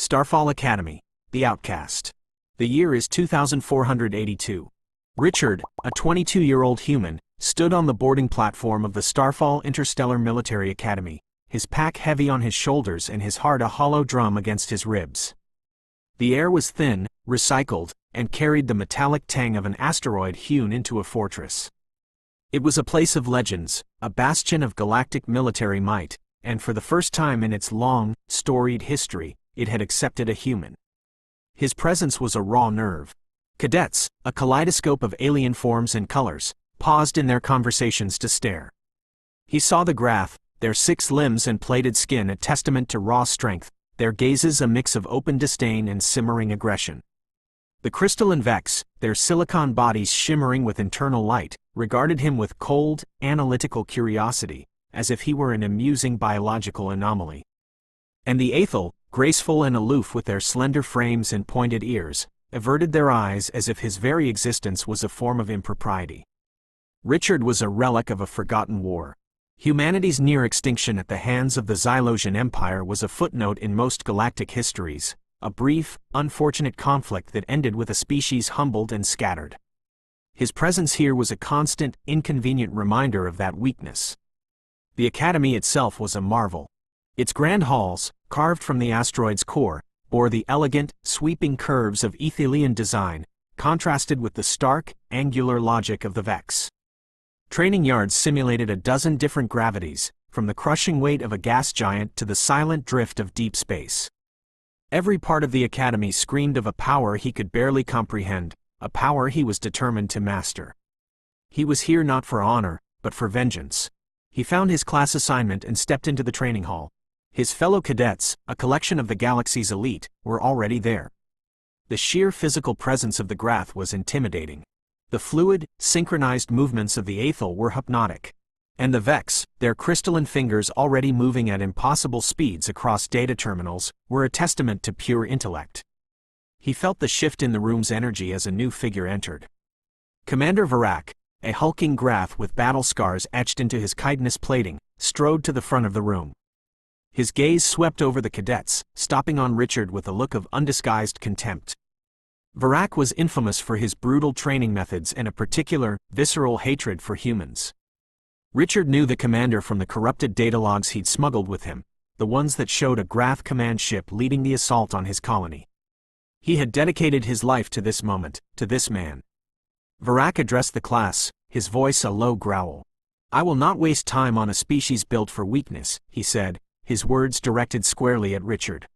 Starfall Academy, the Outcast. The year is 2482. Richard, a 22-year-old human, stood on the boarding platform of the Starfall Interstellar Military Academy, his pack heavy on his shoulders and his heart a hollow drum against his ribs. The air was thin, recycled, and carried the metallic tang of an asteroid hewn into a fortress. It was a place of legends, a bastion of galactic military might, and for the first time in its long, storied history, it had accepted a human. His presence was a raw nerve. Cadets, a kaleidoscope of alien forms and colors, paused in their conversations to stare. He saw the Grath, their 6 limbs and plated skin a testament to raw strength, their gazes a mix of open disdain and simmering aggression. The crystalline Vex, their silicon bodies shimmering with internal light, regarded him with cold, analytical curiosity, as if he were an amusing biological anomaly. And the Aethel, graceful and aloof with their slender frames and pointed ears, averted their eyes as if his very existence was a form of impropriety. Richard was a relic of a forgotten war. Humanity's near extinction at the hands of the Xylosian Empire was a footnote in most galactic histories, a brief, unfortunate conflict that ended with a species humbled and scattered. His presence here was a constant, inconvenient reminder of that weakness. The Academy itself was a marvel. Its grand halls, carved from the asteroid's core, bore the elegant, sweeping curves of Aethelian design, contrasted with the stark, angular logic of the Vex. Training yards simulated a dozen different gravities, from the crushing weight of a gas giant to the silent drift of deep space. Every part of the Academy screamed of a power he could barely comprehend, a power he was determined to master. He was here not for honor, but for vengeance. He found his class assignment and stepped into the training hall. His fellow cadets, a collection of the galaxy's elite, were already there. The sheer physical presence of the Grath was intimidating. The fluid, synchronized movements of the Aethel were hypnotic. And the Vex, their crystalline fingers already moving at impossible speeds across data terminals, were a testament to pure intellect. He felt the shift in the room's energy as a new figure entered. Commander Varak, a hulking Grath with battle scars etched into his chitinous plating, strode to the front of the room. His gaze swept over the cadets, stopping on Richard with a look of undisguised contempt. Varak was infamous for his brutal training methods and a particular, visceral hatred for humans. Richard knew the commander from the corrupted data logs he'd smuggled with him, the ones that showed a Grath command ship leading the assault on his colony. He had dedicated his life to this moment, to this man. Varak addressed the class, his voice a low growl. "I will not waste time on a species built for weakness," he said, his words directed squarely at Richard.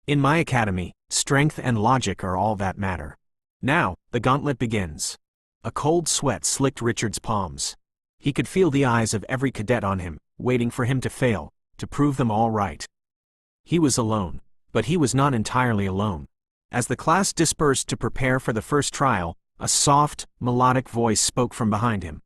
"In my academy, strength and logic are all that matter. Now, the gauntlet begins." A cold sweat slicked Richard's palms. He could feel the eyes of every cadet on him, waiting for him to fail, to prove them all right. He was alone, but he was not entirely alone. As the class dispersed to prepare for the first trial, a soft, melodic voice spoke from behind him.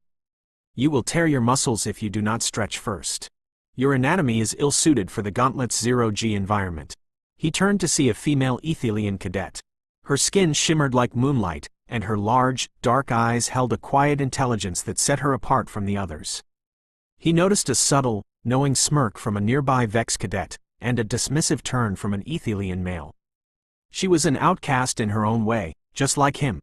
"You will tear your muscles if you do not stretch first. Your anatomy is ill-suited for the gauntlet's zero-G environment." He turned to see a female Aethelian cadet. Her skin shimmered like moonlight, and her large, dark eyes held a quiet intelligence that set her apart from the others. He noticed a subtle, knowing smirk from a nearby Vex cadet, and a dismissive turn from an Aethelian male. She was an outcast in her own way, just like him.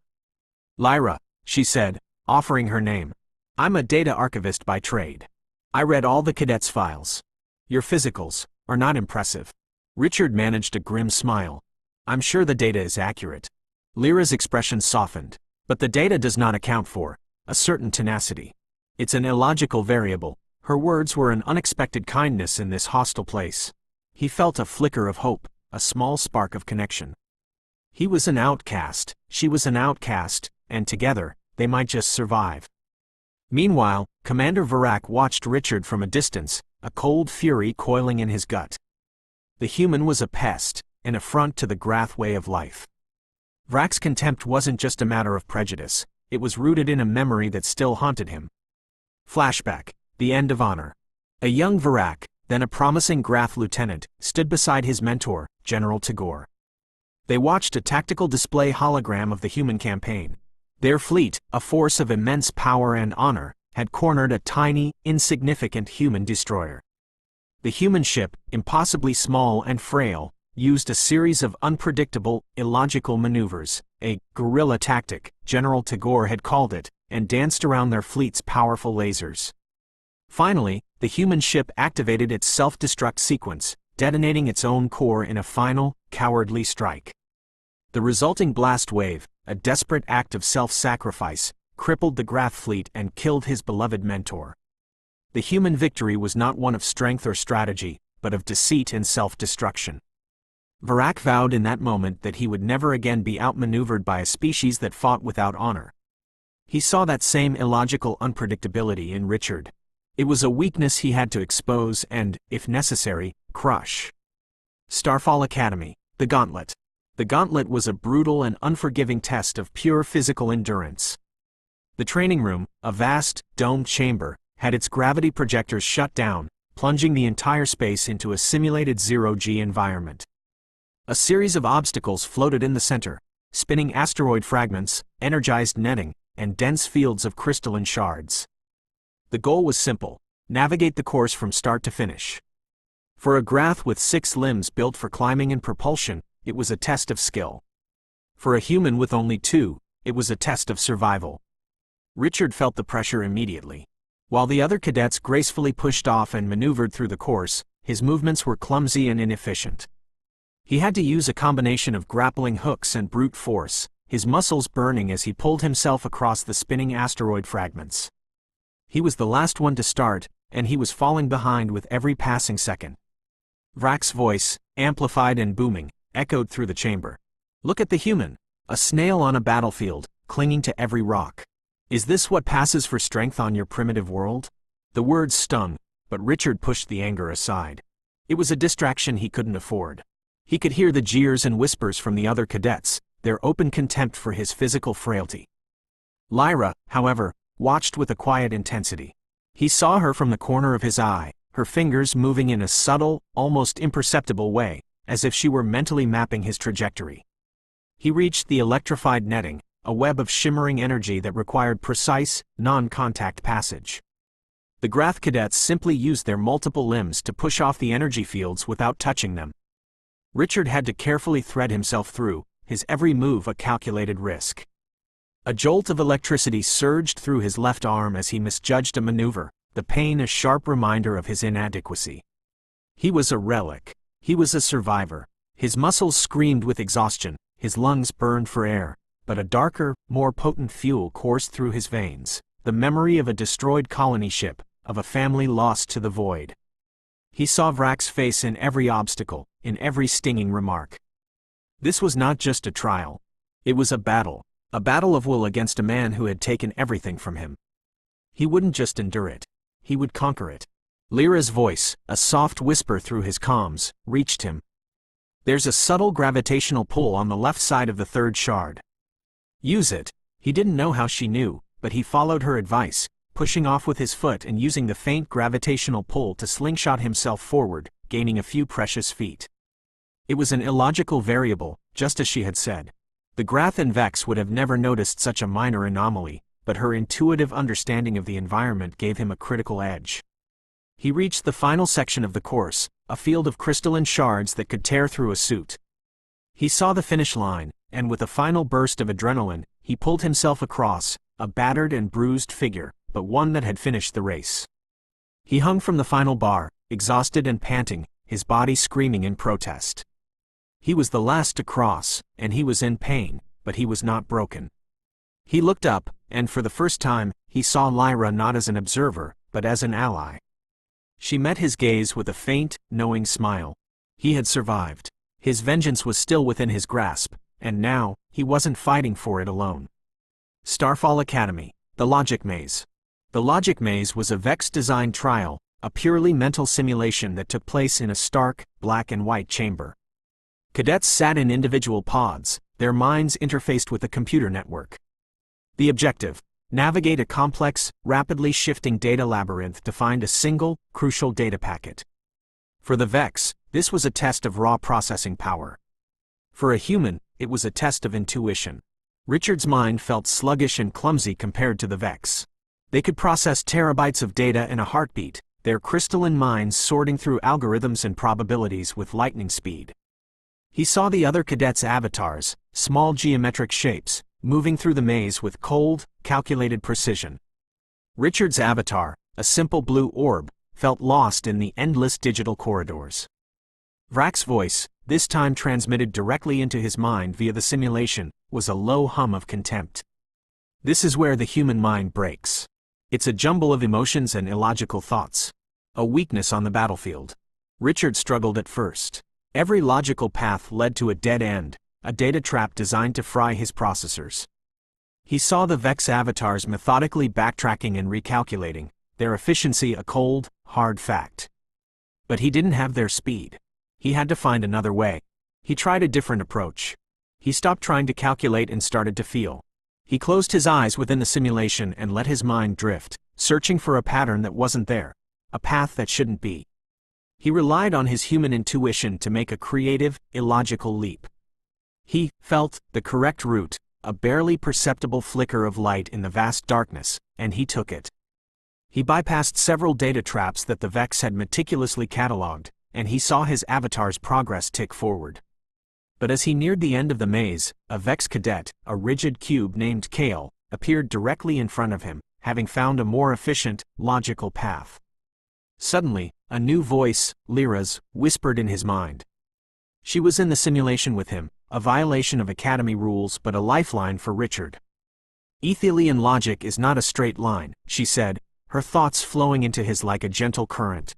"Lyra," she said, offering her name. "I'm a data archivist by trade. I read all the cadets' files. Your physicals are not impressive." Richard managed a grim smile. "I'm sure the data is accurate." Lyra's expression softened. "But the data does not account for a certain tenacity. It's an illogical variable." Her words were an unexpected kindness in this hostile place. He felt a flicker of hope, a small spark of connection. He was an outcast, she was an outcast, and together, they might just survive. Meanwhile, Commander Varak watched Richard from a distance, a cold fury coiling in his gut. The human was a pest, an affront to the Grath way of life. Varak's contempt wasn't just a matter of prejudice, it was rooted in a memory that still haunted him. Flashback, the end of honor. A young Varak, then a promising Grath lieutenant, stood beside his mentor, General Tagore. They watched a tactical display hologram of the human campaign. Their fleet, a force of immense power and honor, had cornered a tiny, insignificant human destroyer. The human ship, impossibly small and frail, used a series of unpredictable, illogical maneuvers, a guerrilla tactic, General Tagore had called it, and danced around their fleet's powerful lasers. Finally, the human ship activated its self-destruct sequence, detonating its own core in a final, cowardly strike. The resulting blast wave, a desperate act of self-sacrifice, crippled the Grath fleet and killed his beloved mentor. The human victory was not one of strength or strategy, but of deceit and self-destruction. Vrak vowed in that moment that he would never again be outmaneuvered by a species that fought without honor. He saw that same illogical unpredictability in Richard. It was a weakness he had to expose and, if necessary, crush. Starfall Academy, the Gauntlet. The Gauntlet was a brutal and unforgiving test of pure physical endurance. The training room, a vast, domed chamber, had its gravity projectors shut down, plunging the entire space into a simulated zero-G environment. A series of obstacles floated in the center, spinning asteroid fragments, energized netting, and dense fields of crystalline shards. The goal was simple: navigate the course from start to finish. For a Grath with 6 limbs built for climbing and propulsion, it was a test of skill. For a human with only 2, it was a test of survival. Richard felt the pressure immediately. While the other cadets gracefully pushed off and maneuvered through the course, his movements were clumsy and inefficient. He had to use a combination of grappling hooks and brute force, his muscles burning as he pulled himself across the spinning asteroid fragments. He was the last one to start, and he was falling behind with every passing second. Vrak's voice, amplified and booming, echoed through the chamber. "Look at the human, a snail on a battlefield, clinging to every rock. Is this what passes for strength on your primitive world?" The words stung, but Richard pushed the anger aside. It was a distraction he couldn't afford. He could hear the jeers and whispers from the other cadets, their open contempt for his physical frailty. Lyra, however, watched with a quiet intensity. He saw her from the corner of his eye, her fingers moving in a subtle, almost imperceptible way, as if she were mentally mapping his trajectory. He reached the electrified netting, a web of shimmering energy that required precise, non-contact passage. The Grath cadets simply used their multiple limbs to push off the energy fields without touching them. Richard had to carefully thread himself through, his every move a calculated risk. A jolt of electricity surged through his left arm as he misjudged a maneuver, the pain a sharp reminder of his inadequacy. He was a relic. He was a survivor. His muscles screamed with exhaustion, his lungs burned for air, but a darker, more potent fuel coursed through his veins, the memory of a destroyed colony ship, of a family lost to the void. He saw Vrak's face in every obstacle, in every stinging remark. This was not just a trial. It was a battle of will against a man who had taken everything from him. He wouldn't just endure it. He would conquer it. Lyra's voice, a soft whisper through his comms, reached him. "There's a subtle gravitational pull on the left side of the third shard. Use it." He didn't know how she knew, but he followed her advice, pushing off with his foot and using the faint gravitational pull to slingshot himself forward, gaining a few precious feet. It was an illogical variable, just as she had said. The Grath and Vex would have never noticed such a minor anomaly, but her intuitive understanding of the environment gave him a critical edge. He reached the final section of the course, a field of crystalline shards that could tear through a suit. He saw the finish line, and with a final burst of adrenaline, he pulled himself across, a battered and bruised figure, but one that had finished the race. He hung from the final bar, exhausted and panting, his body screaming in protest. He was the last to cross, and he was in pain, but he was not broken. He looked up, and for the first time, he saw Lyra not as an observer, but as an ally. She met his gaze with a faint, knowing smile. He had survived. His vengeance was still within his grasp, and now, he wasn't fighting for it alone. Starfall Academy, the Logic Maze. The Logic Maze was a Vex-designed trial, a purely mental simulation that took place in a stark, black and white chamber. Cadets sat in individual pods, their minds interfaced with a computer network. The objective: navigate a complex, rapidly shifting data labyrinth to find a single, crucial data packet. For the Vex, this was a test of raw processing power. For a human, it was a test of intuition. Richard's mind felt sluggish and clumsy compared to the Vex. They could process terabytes of data in a heartbeat, their crystalline minds sorting through algorithms and probabilities with lightning speed. He saw the other cadets' avatars, small geometric shapes, moving through the maze with cold, calculated precision. Richard's avatar, a simple blue orb, felt lost in the endless digital corridors. Vrak's voice, this time transmitted directly into his mind via the simulation, was a low hum of contempt. This is where the human mind breaks. It's a jumble of emotions and illogical thoughts. A weakness on the battlefield. Richard struggled at first. Every logical path led to a dead end, a data trap designed to fry his processors. He saw the Vex avatars methodically backtracking and recalculating, their efficiency a cold, hard fact. But he didn't have their speed. He had to find another way. He tried a different approach. He stopped trying to calculate and started to feel. He closed his eyes within the simulation and let his mind drift, searching for a pattern that wasn't there, a path that shouldn't be. He relied on his human intuition to make a creative, illogical leap. He felt the correct route, a barely perceptible flicker of light in the vast darkness, and he took it. He bypassed several data traps that the Vex had meticulously catalogued, and he saw his avatar's progress tick forward. But as he neared the end of the maze, a Vex cadet, a rigid cube named Kale, appeared directly in front of him, having found a more efficient, logical path. Suddenly, a new voice, Lyra's, whispered in his mind. She was in the simulation with him, a violation of Academy rules but a lifeline for Richard. Aethelian logic is not a straight line, she said, her thoughts flowing into his like a gentle current.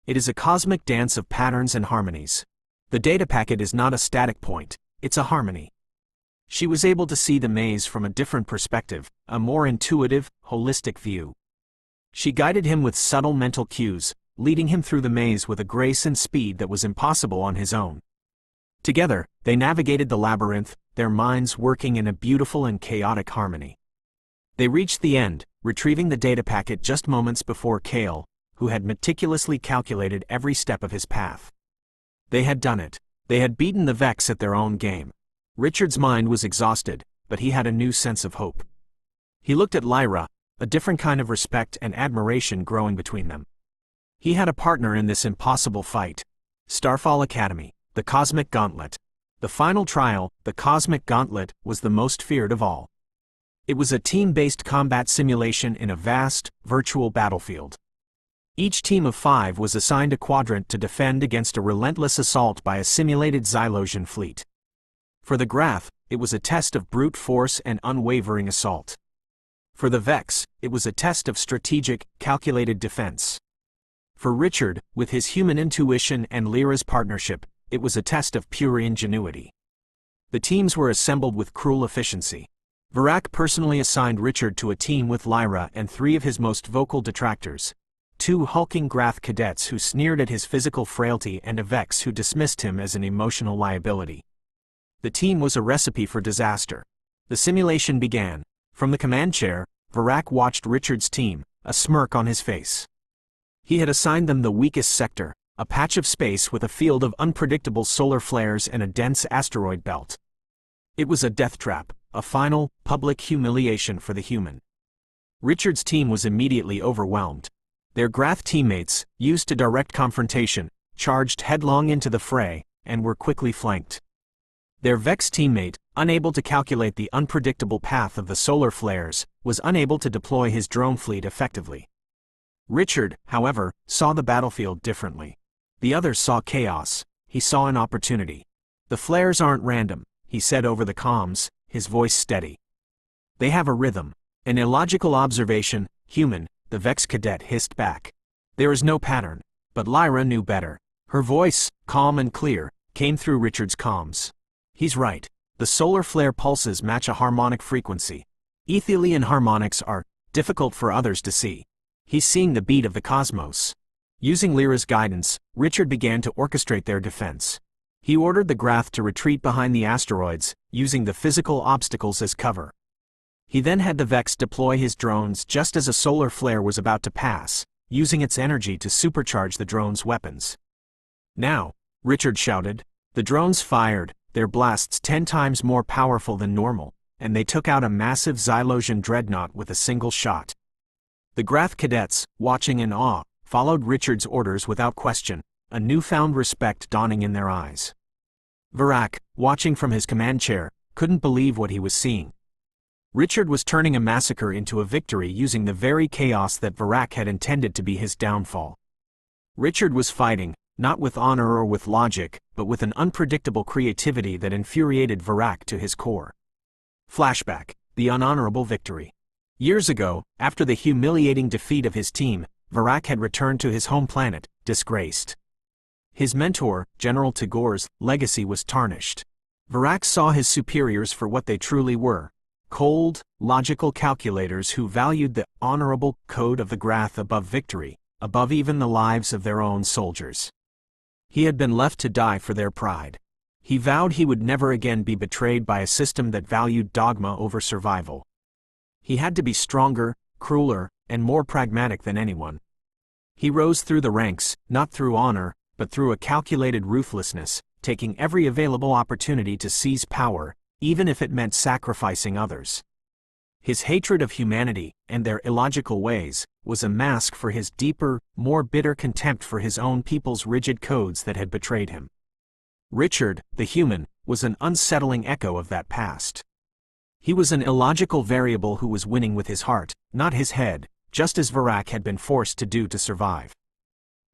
It is a cosmic dance of patterns and harmonies. The data packet is not a static point, it's a harmony. She was able to see the maze from a different perspective, a more intuitive, holistic view. She guided him with subtle mental cues, leading him through the maze with a grace and speed that was impossible on his own. Together, they navigated the labyrinth, their minds working in a beautiful and chaotic harmony. They reached the end, retrieving the data packet just moments before Kale, who had meticulously calculated every step of his path. They had done it. They had beaten the Vex at their own game. Richard's mind was exhausted, but he had a new sense of hope. He looked at Lyra, a different kind of respect and admiration growing between them. He had a partner in this impossible fight. Starfall Academy, the Cosmic Gauntlet. The final trial, the Cosmic Gauntlet, was the most feared of all. It was a team-based combat simulation in a vast, virtual battlefield. Each team of 5 was assigned a quadrant to defend against a relentless assault by a simulated Xylosian fleet. For the Grath, it was a test of brute force and unwavering assault. For the Vex, it was a test of strategic, calculated defense. For Richard, with his human intuition and Lyra's partnership, it was a test of pure ingenuity. The teams were assembled with cruel efficiency. Vrak personally assigned Richard to a team with Lyra and 3 of his most vocal detractors. 2 hulking Grath cadets who sneered at his physical frailty and a Vex who dismissed him as an emotional liability. The team was a recipe for disaster. The simulation began. From the command chair, Vrak watched Richard's team, a smirk on his face. He had assigned them the weakest sector, a patch of space with a field of unpredictable solar flares and a dense asteroid belt. It was a death trap, a final, public humiliation for the human. Richard's team was immediately overwhelmed. Their Grath teammates, used to direct confrontation, charged headlong into the fray, and were quickly flanked. Their Vex teammate, unable to calculate the unpredictable path of the solar flares, was unable to deploy his drone fleet effectively. Richard, however, saw the battlefield differently. The others saw chaos. He saw an opportunity. The flares aren't random, he said over the comms, his voice steady. They have a rhythm. An illogical observation, human, the Vex cadet hissed back. There is no pattern. But Lyra knew better. Her voice, calm and clear, came through Richard's comms. He's right. The solar flare pulses match a harmonic frequency. Aethelian harmonics are difficult for others to see. He's seeing the beat of the cosmos. Using Lyra's guidance, Richard began to orchestrate their defense. He ordered the Grath to retreat behind the asteroids, using the physical obstacles as cover. He then had the Vex deploy his drones just as a solar flare was about to pass, using its energy to supercharge the drone's weapons. Now, Richard shouted. The drones fired, their blasts 10 times more powerful than normal, and they took out a massive Xylosian dreadnought with a single shot. The Grath cadets, watching in awe, followed Richard's orders without question, a newfound respect dawning in their eyes. Virac, watching from his command chair, couldn't believe what he was seeing. Richard was turning a massacre into a victory using the very chaos that Virac had intended to be his downfall. Richard was fighting, not with honor or with logic, but with an unpredictable creativity that infuriated Virac to his core. Flashback: the unhonorable victory. Years ago, after the humiliating defeat of his team, Virac had returned to his home planet, disgraced. His mentor, General Tagore's, legacy was tarnished. Virac saw his superiors for what they truly were: cold, logical calculators who valued the honorable code of the Grath above victory, above even the lives of their own soldiers. He had been left to die for their pride. He vowed he would never again be betrayed by a system that valued dogma over survival. He had to be stronger, crueler, and more pragmatic than anyone. He rose through the ranks, not through honor, but through a calculated ruthlessness, taking every available opportunity to seize power, even if it meant sacrificing others. His hatred of humanity, and their illogical ways, was a mask for his deeper, more bitter contempt for his own people's rigid codes that had betrayed him. Richard, the human, was an unsettling echo of that past. He was an illogical variable who was winning with his heart, not his head, just as Virac had been forced to do to survive.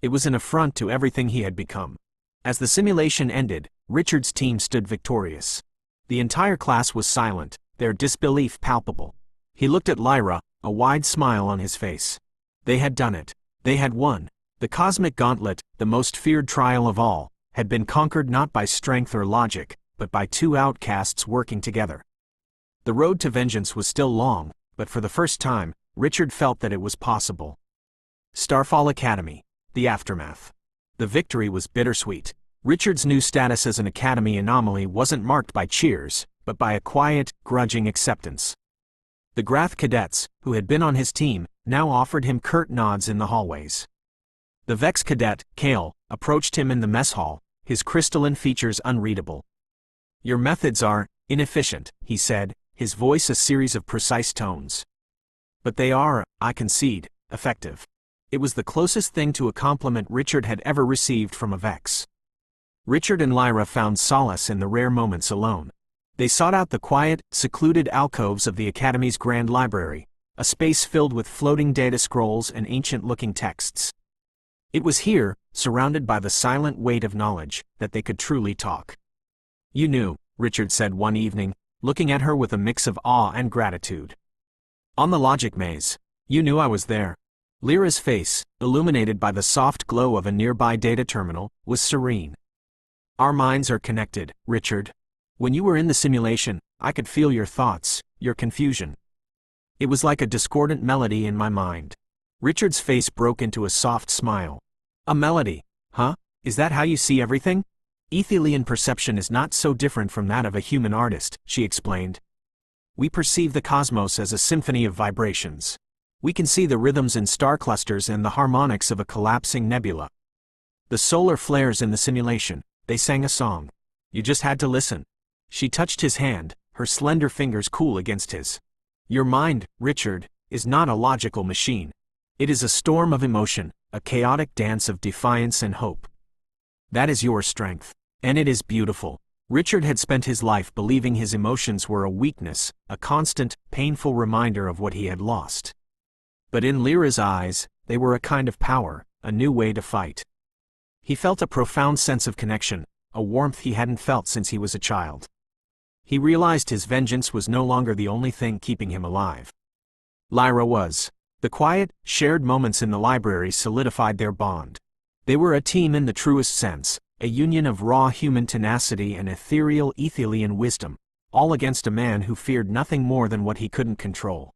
It was an affront to everything he had become. As the simulation ended, Richard's team stood victorious. The entire class was silent, their disbelief palpable. He looked at Lyra, a wide smile on his face. They had done it. They had won. The cosmic gauntlet, the most feared trial of all, had been conquered not by strength or logic, but by two outcasts working together. The road to vengeance was still long, but for the first time, Richard felt that it was possible. Starfall Academy. The aftermath. The victory was bittersweet. Richard's new status as an academy anomaly wasn't marked by cheers, but by a quiet, grudging acceptance. The Grath cadets, who had been on his team, now offered him curt nods in the hallways. The Vex cadet, Kale, approached him in the mess hall, his crystalline features unreadable. "Your methods are inefficient," he said, his voice a series of precise tones. "But they are, I concede, effective." It was the closest thing to a compliment Richard had ever received from a Vex. Richard and Lyra found solace in the rare moments alone. They sought out the quiet, secluded alcoves of the Academy's grand library, a space filled with floating data scrolls and ancient-looking texts. It was here, surrounded by the silent weight of knowledge, that they could truly talk. "You knew," Richard said one evening, looking at her with a mix of awe and gratitude. "On the logic maze. You knew I was there." Lyra's face, illuminated by the soft glow of a nearby data terminal, was serene. "Our minds are connected, Richard. When you were in the simulation, I could feel your thoughts, your confusion. It was like a discordant melody in my mind." Richard's face broke into a soft smile. "A melody, huh? Is that how you see everything?" "Aethelian perception is not so different from that of a human artist," she explained. "We perceive the cosmos as a symphony of vibrations. We can see the rhythms in star clusters and the harmonics of a collapsing nebula. The solar flares in the simulation, they sang a song. You just had to listen." She touched his hand, her slender fingers cool against his. "Your mind, Richard, is not a logical machine. It is a storm of emotion, a chaotic dance of defiance and hope. That is your strength. And it is beautiful." Richard had spent his life believing his emotions were a weakness, a constant, painful reminder of what he had lost. But in Lyra's eyes, they were a kind of power, a new way to fight. He felt a profound sense of connection, a warmth he hadn't felt since he was a child. He realized his vengeance was no longer the only thing keeping him alive. Lyra was. The quiet, shared moments in the library solidified their bond. They were a team in the truest sense, a union of raw human tenacity and ethereal Aethelian wisdom, all against a man who feared nothing more than what he couldn't control.